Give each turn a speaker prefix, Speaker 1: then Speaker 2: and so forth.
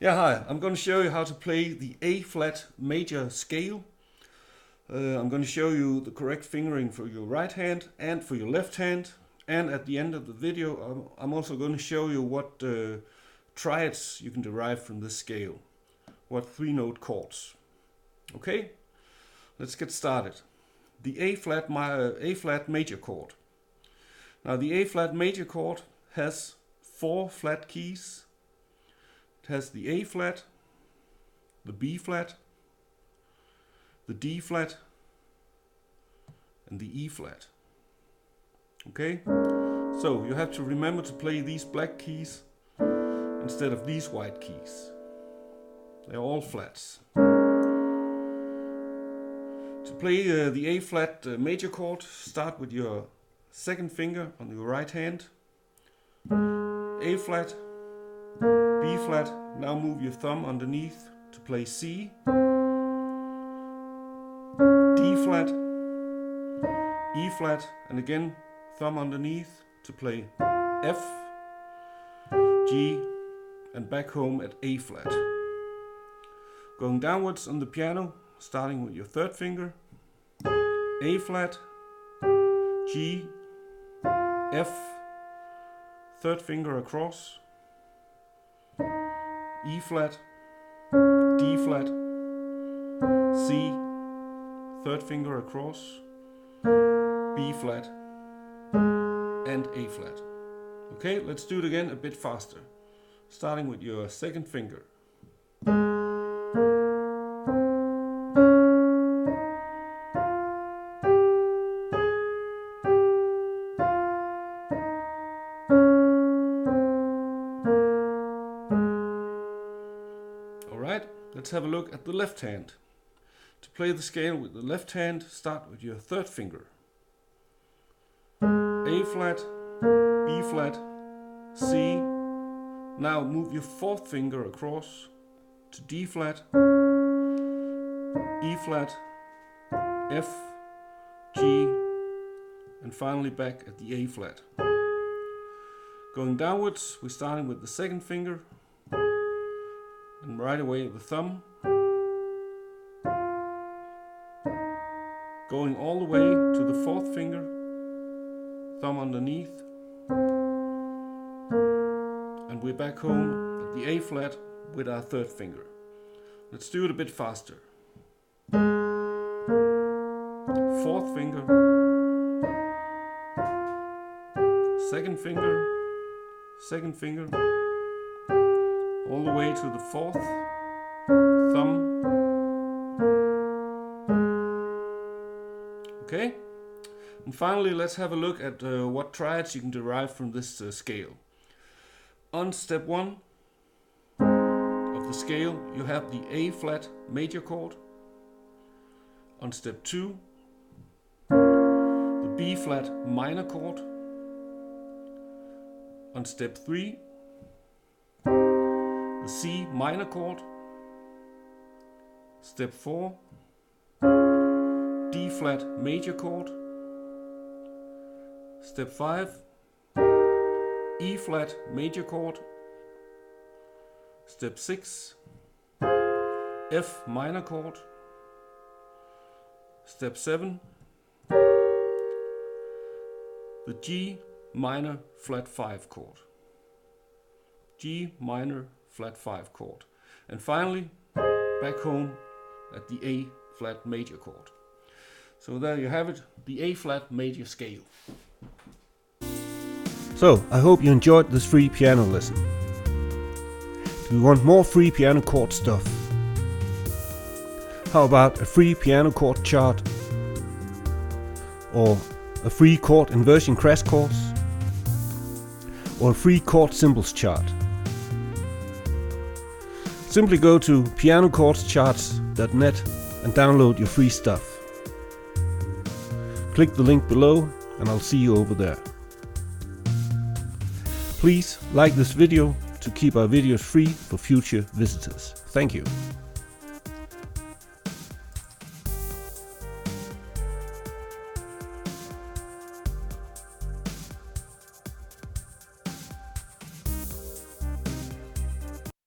Speaker 1: Yeah, hi. I'm going to show you how to play the A flat major scale. I'm going to show you the correct fingering for your right hand and for your left hand. And at the end of the video, I'm also going to show you what triads you can derive from this scale. What 3-note chords. Okay, let's get started. The A flat major chord. Now the A flat major chord has 4 flat keys. It has the A flat, the B flat, the D flat, and the E flat. Okay, so you have to remember to play these black keys instead of these white keys. They're all flats. To play the A flat major chord, start with your second finger on your right hand. A flat, B flat, now move your thumb underneath to play C, D flat, E flat, and again thumb underneath to play F, G, and back home at A flat. Going downwards on the piano, starting with your third finger, A flat, G, F, third finger across, E flat, D flat, C, third finger across, B flat, and A flat. Okay, let's do it again a bit faster. Starting with your second finger. Alright, let's have a look at the left hand. To play the scale with the left hand, start with your third finger. A flat, B flat, C. Now move your fourth finger across to D flat, E flat, F, G, and finally back at the A flat. Going downwards, we're starting with the second finger, and right away the thumb. Going all the way to the fourth finger, thumb underneath, and we're back home at the A flat with our third finger. Let's do it a bit faster. Fourth finger, second finger, all the way to the fourth, thumb. Okay, and finally let's have a look at what triads you can derive from this scale. On step 1 of the scale you have the A flat major chord. On step 2 the B flat minor chord. On step 3 the C minor chord. Step 4 D flat major chord. Step 5 E flat major chord. Step 6 F minor chord. Step 7 the G minor flat 5 chord. G minor flat 5 chord. And finally back home at the A flat major chord. So there you have it, the A flat major scale.
Speaker 2: So, I hope you enjoyed this free piano lesson. Do you want more free piano chord stuff? How about a free piano chord chart? Or a free chord inversion crash course? Or a free chord symbols chart? Simply go to pianochordscharts.net and download your free stuff. Click the link below and I'll see you over there. Please like this video to keep our videos free for future visitors. Thank you.